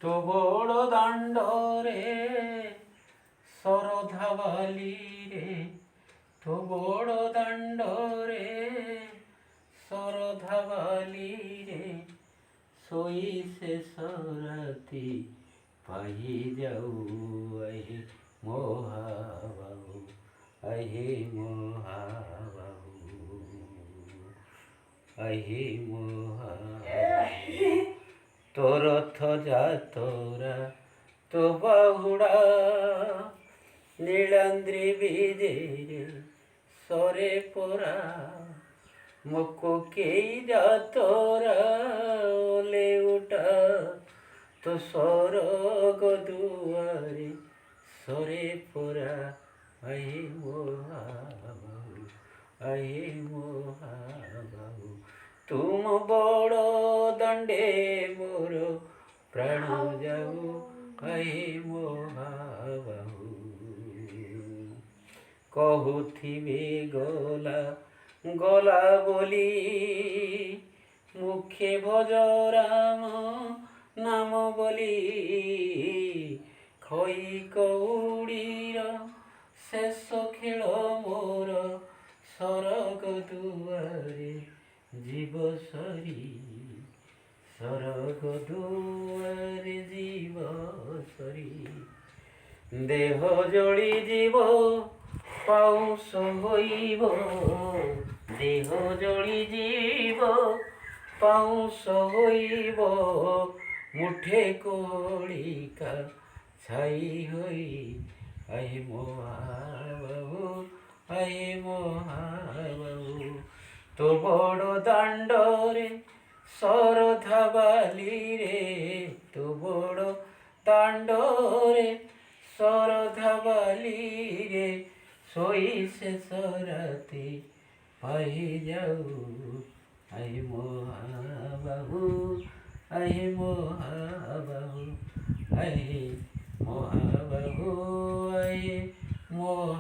তো বড় দাণ্ড রে সরধাবালি রে, তো বড় দাণ্ড রে সরধাবালি রে, শোই শেষ রাতি পাহি যাও আহে মহাবাহু, আহে মহাবাহু, আহে মহাবাহু। তোর রথ যাতরা তো বাহুড়া নীলাদ্রি বিজেরে সরে পরা, মুকুকেই যাতরা ওলে উঠা তো সরগ দুয়ারে সরে পরা, আহে মহাবাহু, আহে মহাবাহু। তুম বড় দণ্ডে মোর প্রাণ যাও, আহে মহাবাহু। কহুথিবে গলা গলা বলি, মুখে ভজ রাম নাম বলি, খই কৌড়ির শেষ খেଳ মোর সরগ দুয়ারে জীব সরি, সরগ দুয়ারে জীব সরি। দেহ জଳି জীব পাଉଁଶ ହୋଇବ, ଦେହ ଜଳି ଯିବ ପାଉଁଶ ହୋଇବ, ମୁଠେ କଳିକା ଛାଇ ହୋଇ, ଆହେ ମହାବାହୁ, ଆହେ ମହାବାହୁ। ତୋ ବଡ଼ ଦାଣ୍ଡରେ ଶରଧାବାଲି ରେ, ତୋ ବଡ଼ ଦାଣ୍ଡରେ ଶରଧାବାଲି ରେ, ଶୋଇ ଶେଷ ରାତି ପାହି ଯାଉ, ଆହେ ମହାବାହୁ, ଆହେ ମହାବାହୁ, ଆହେ ମହାବାହୁ, ଆହେ ମହା